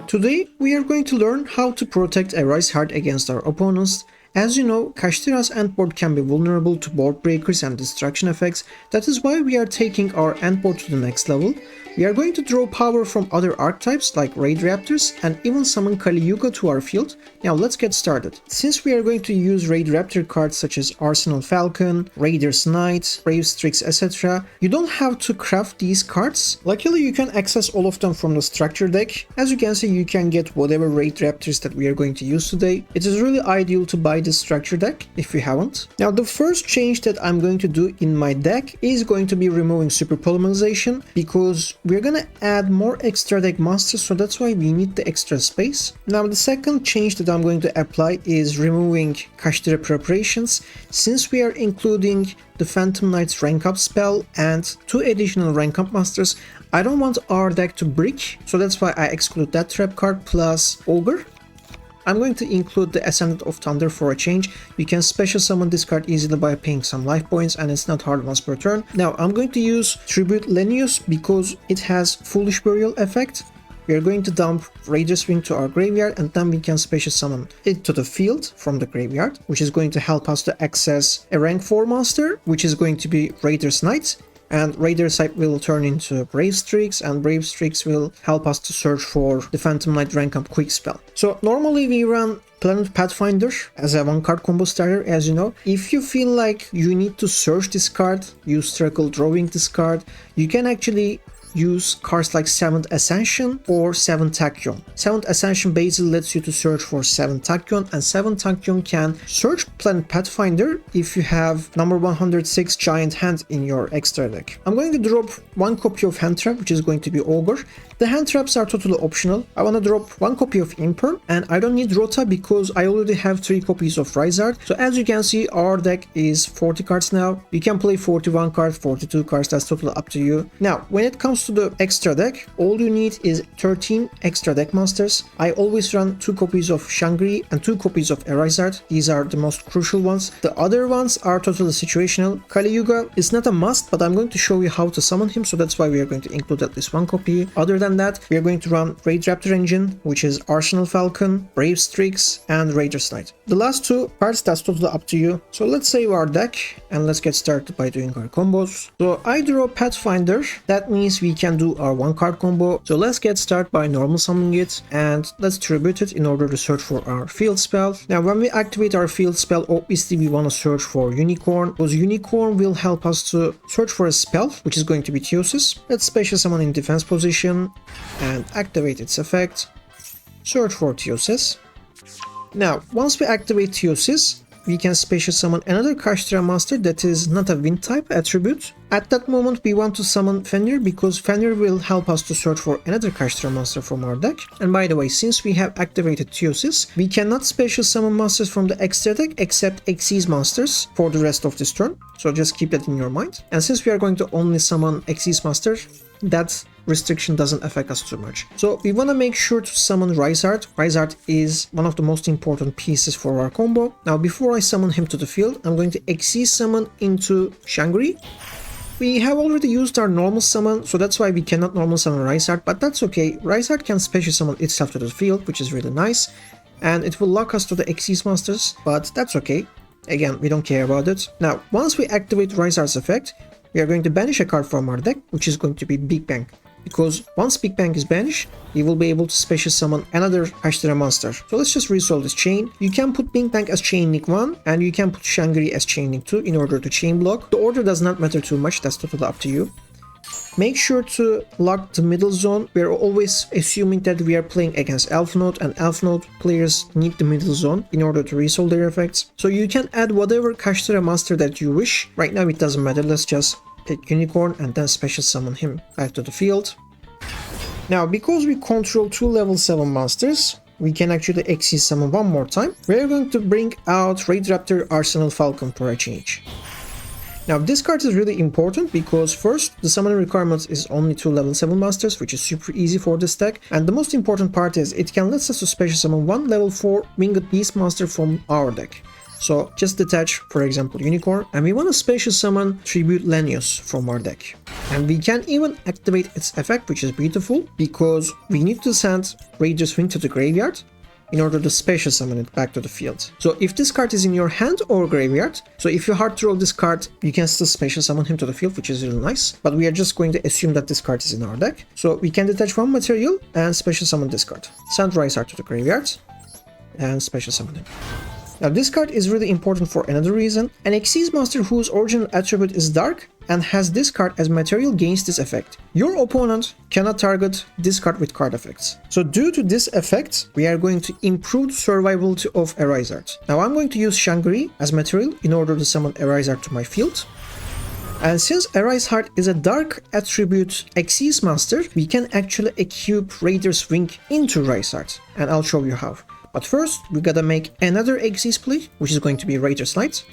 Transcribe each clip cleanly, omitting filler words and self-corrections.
Today we are going to learn how to protect a Rise Heart against our opponents. As you know, Kashtira's endboard can be vulnerable to board breakers and distraction effects. That is why we are taking our endboard to the next level. We are going to draw power from other archetypes like Raid Raptors and even summon Kali Yuga to our field. Now let's get started. Since we are going to use Raid Raptor cards such as Arsenal Falcon, Raider's Knight, Brave Strix, etc., you don't have to craft these cards. Luckily you can access all of them from the structure deck. As you can see, you can get whatever Raid Raptors that we are going to use today. It is really ideal to buy this structure deck if you haven't. Now the first change that I'm going to do in my deck is going to be removing Super Polymerization, because we're gonna add more extra deck monsters, so that's why we need the extra space. Now the second change that I'm going to apply is removing Kashtira preparations. Since we are including the Phantom Knight's rank up spell and 2 additional rank up masters, I don't want our deck to brick, so that's why I exclude that trap card plus Ogre. I'm going to include the Ascendant of Thunder for a change. You can special summon this card easily by paying some life points, and it's not hard once per turn. Now I'm going to use Tribute Lenius because it has Foolish Burial effect. We are going to dump Raider's Wing to our graveyard, and then we can special summon it to the field from the graveyard, which is going to help us to access a rank 4 monster, which is going to be Raider's Knight. And Raider's Sight will turn into Brave Strix, and Brave Strix will help us to search for the Phantom Knight rank up quick spell. So normally we run Planet Pathfinder as a 1-card combo starter, as you know. If you feel like you need to search this card, use Struggle drawing this card, you can actually use cards like 7th Ascension or 7th Tachyon. 7th Ascension basically lets you to search for 7th Tachyon, and 7th Tachyon can search Planet Pathfinder if you have number 106 Giant Hand in your extra deck. I'm going to drop 1 copy of Hand Trap, which is going to be Ogre. The hand traps are totally optional. I want to drop 1 copy of Imperm, and I don't need Rota because I already have 3 copies of Rizard. So as you can see, our deck is 40 cards now. You can play 41 cards, 42 cards, that's totally up to you. Now, when it comes to the extra deck, all you need is 13 extra deck monsters. I always run 2 copies of Shangri and 2 copies of Erizard. These are the most crucial ones. The other ones are totally situational. Kali Yuga is not a must, but I'm going to show you how to summon him, so that's why we are going to include at least 1 copy. Other than that, we are going to run Raid Raptor engine, which is Arsenal Falcon, Brave Strix, and Raider's Knight. The last 2 parts, that's totally up to you. So let's save our deck and let's get started by doing our combos. So I draw Pathfinder. That means we can do our 1-card combo. So let's get started by normal summoning it, and let's tribute it in order to search for our field spell. Now when we activate our field spell, obviously we want to search for Unicorn, because Unicorn will help us to search for a spell, which is going to be Theosis. Let's special summon in defense position and activate its effect. Search for Theosis. Now once we activate Theosis, we can special summon another Kashtira monster that is not a wind type attribute. At that moment we want to summon Fenrir, because Fenrir will help us to search for another Kashtira monster from our deck. And by the way, since we have activated Theosis, we cannot special summon monsters from the extra deck except Xyz monsters for the rest of this turn. So just keep that in your mind. And since we are going to only summon Xyz monsters, that restriction doesn't affect us too much. So we want to make sure to summon Rizard. Rizard is one of the most important pieces for our combo. Now before I summon him to the field, I'm going to Xyz summon into Shangri. We have already used our normal summon, so that's why we cannot normal summon Rizard, but that's okay. Rizard can special summon itself to the field, which is really nice, and it will lock us to the Xyz monsters, but that's okay. Again, we don't care about it. Now once we activate Rizard's effect, we are going to banish a card from our deck, which is going to be Big Bang. Because once Big Bang is banished, we will be able to special summon another Kashtira monster. So let's just resolve this chain. You can put Big Bang as chain link 1, and you can put Shangri as chain link 2 in order to chain block. The order does not matter too much, that's totally up to you. Make sure to lock the middle zone. We are always assuming that we are playing against Elf Node, and Elf Node players need the middle zone in order to resolve their effects. So you can add whatever Kashtira monster that you wish. Right now it doesn't matter, let's just pick Unicorn and then special summon him back to the field. Now because we control 2 level 7 monsters, we can actually Xyz summon 1 more time. We are going to bring out Raid Raptor Arsenal Falcon for a change. Now this card is really important because first, the summoning requirements is only 2 level 7 monsters, which is super easy for this deck, and the most important part is it can let us to special summon 1 level 4 winged beast monster from our deck. So just detach, for example, Unicorn, and we want to special summon Tribute Lenius from our deck. And we can even activate its effect, which is beautiful, because we need to send Raider's Wing to the graveyard in order to special summon it back to the field. So if this card is in your hand or graveyard, so if you hard throw this card, you can still special summon him to the field, which is really nice. But we are just going to assume that this card is in our deck. So we can detach one material and special summon this card. Send Rysart to the graveyard and special summon him. Now this card is really important for another reason. An Xyz Master whose original attribute is Dark and has this card as material gains this effect. Your opponent cannot target this card with card effects. So due to this effect, we are going to improve the survivability of a Rysart. Now I'm going to use Shangri as material in order to summon a Rysart to my field. And since Arise Heart is a dark attribute Xyz Master, we can actually equip Raider's Wing into Rysart. And I'll show you how. But first, we gotta make another Xyz play, which is going to be Raider's Knight.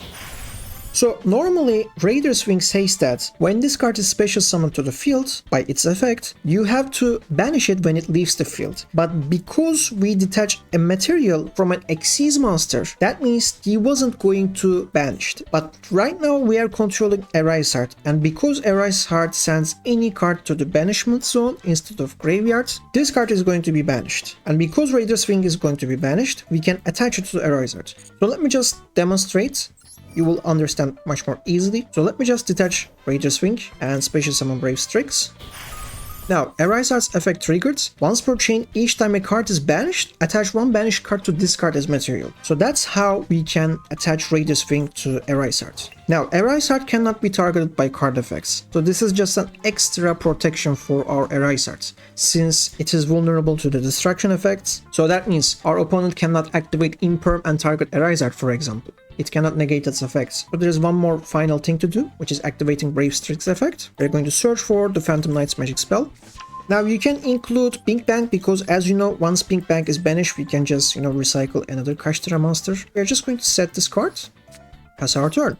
So normally, Raider's Wing says that when this card is special summoned to the field by its effect, you have to banish it when it leaves the field. But because we detach a material from an Xyz Master, that means he wasn't going to banished. But right now we are controlling Arise Heart, and because Arise Heart sends any card to the banishment zone instead of graveyard, this card is going to be banished. And because Raider's Wing is going to be banished, we can attach it to Arise Heart. So let me just demonstrate. You will understand much more easily. So let me just detach Raider's Wing and special summon Brave Strix. Now, Arise Heart's effect triggered. Once per chain, each time a card is banished, attach one banished card to this card as material. So that's how we can attach Raider's Wing to Arise Heart. Now, Arise Heart cannot be targeted by card effects. So this is just an extra protection for our Arise Heart, since it is vulnerable to the destruction effects. So that means our opponent cannot activate Imperm and target Arise Heart, for example. It cannot negate its effects. But there is one more final thing to do, which is activating Brave Strix effect. We're going to search for the Phantom Knight's magic spell. Now you can include Pink Bank because, as you know, once Pink Bank is banished, we can just, recycle another Kashtira monster. We're just going to set this card as our turn.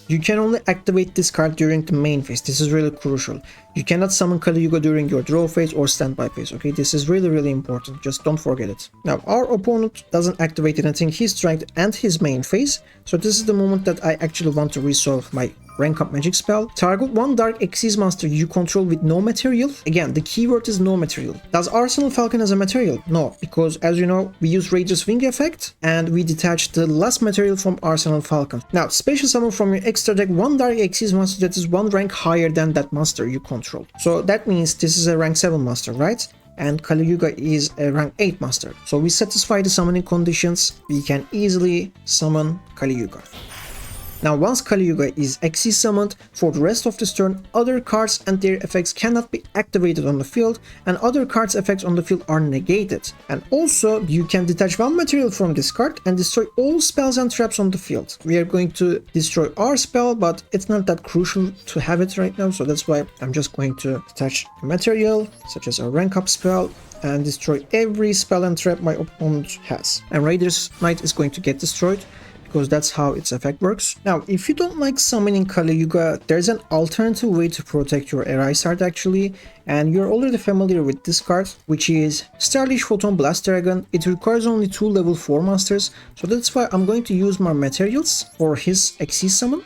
You can only activate this card during the main phase. This is really crucial. You cannot summon Kali Yuga during your draw phase or standby phase, okay? This is really important. Just don't forget it. Now, our opponent doesn't activate anything. He's trying to end his main phase. So this is the moment that I actually want to resolve my rank up magic spell. Target one dark Xyz Master you control with no material. Again, the keyword is no material. Does Arsenal Falcon as a material? No, because as you know, we use Raider's Wing effect and we detach the last material from Arsenal Falcon. Now, special summon from your extra deck one dark Xyz Master that is one rank higher than that master you control. So that means this is a rank 7 master, right? And Kali Yuga is a rank 8 master. So we satisfy the summoning conditions, we can easily summon Kali Yuga. Now, once Kali Yuga is Xyz summoned, for the rest of this turn, other cards and their effects cannot be activated on the field, and other cards' effects on the field are negated. And also, you can detach one material from this card and destroy all spells and traps on the field. We are going to destroy our spell, but it's not that crucial to have it right now, so that's why I'm just going to detach a material, such as a rank up spell, and destroy every spell and trap my opponent has. And Raider's Knight is going to get destroyed, because that's how its effect works. Now, if you don't like summoning Kali Yuga, there's an alternative way to protect your Arise Heart actually, and you're already familiar with this card, which is Starliege Photon Blast Dragon. It requires only 2 level 4 masters, so that's why I'm going to use my materials for his Xyz summon.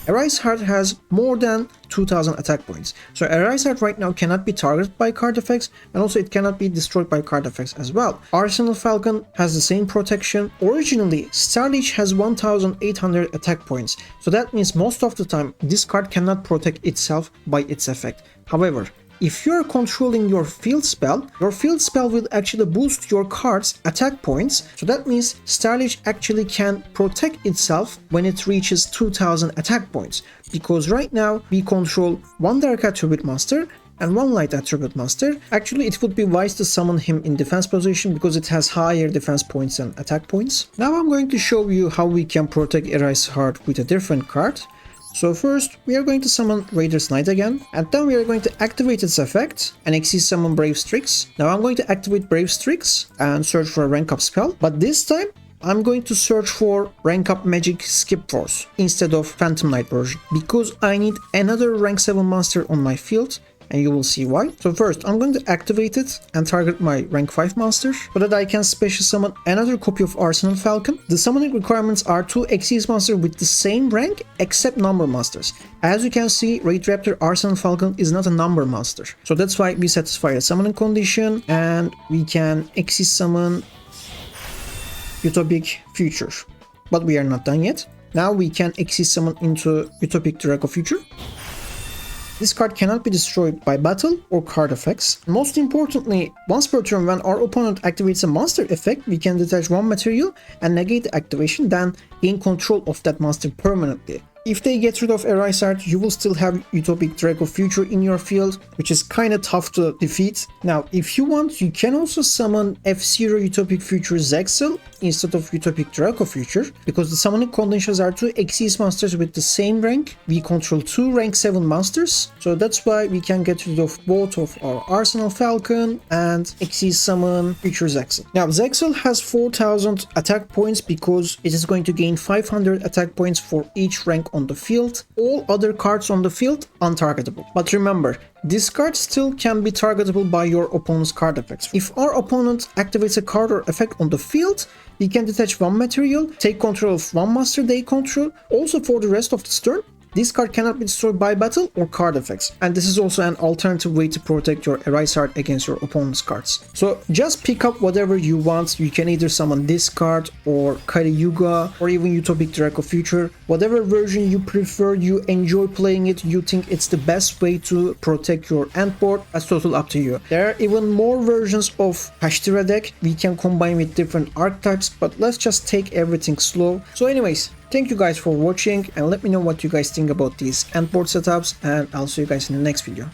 Arise Heart has more than 2000 attack points, so Arise Heart right now cannot be targeted by card effects, and also it cannot be destroyed by card effects as well. Arsenal Falcon has the same protection. Originally, Starliege has 1800 attack points, so that means most of the time this card cannot protect itself by its effect. However, if you're controlling your field spell will actually boost your card's attack points. So that means Starliege actually can protect itself when it reaches 2000 attack points. Because right now we control one Dark Attribute Master and one Light Attribute Master. Actually, it would be wise to summon him in defense position because it has higher defense points and attack points. Now I'm going to show you how we can protect Arise Heart with a different card. So first, we are going to summon Raider's Knight again, and then we are going to activate its effect and Xyz summon Brave Strix. Now I'm going to activate Brave Strix and search for a rank up spell, but this time I'm going to search for rank up magic Skip Force instead of Phantom Knight version, because I need another rank 7 master on my field, and you will see why. So first, I'm going to activate it and target my rank 5 master so that I can special summon another copy of Arsenal Falcon. The summoning requirements are 2 Xyz monsters with the same rank except number masters. As you can see, Raid Raptor Arsenal Falcon is not a number master. So that's why we satisfy the summoning condition and we can Xyz summon Utopic Future. But we are not done yet. Now we can Xyz summon into Utopic Draco Future. This card cannot be destroyed by battle or card effects. Most importantly, once per turn when our opponent activates a monster effect, we can detach one material and negate the activation, then gain control of that monster permanently. If they get rid of a Rise Art, you will still have Utopic Draco Future in your field, which is kinda tough to defeat. Now, if you want, you can also summon F-Zero Utopic Future Zexal instead of Utopic Draco Future, because the summoning conditions are 2 Xyz monsters with the same rank. We control 2 rank 7 monsters, so that's why we can get rid of both of our Arsenal Falcon and Xyz summon Future Zexal. Now, Zexal has 4000 attack points because it is going to gain 500 attack points for each rank on the field. All other cards on the field untargetable. But remember, this card still can be targetable by your opponent's card effects. If our opponent activates a card or effect on the field, we can detach one material, take control of one master they control. Also for the rest of this turn, this card cannot be destroyed by battle or card effects, and this is also an alternative way to protect your Arise Heart against your opponent's cards. So just pick up whatever you want. You can either summon this card or Kali Yuga or even Utopic Draco Future. Whatever version you prefer, you enjoy playing it, you think it's the best way to protect your end board, that's totally up to you. There are even more versions of Kashtira deck we can combine with different archetypes, but let's just take everything slow. So anyways, thank you guys for watching and let me know what you guys think about these end board setups, and I'll see you guys in the next video.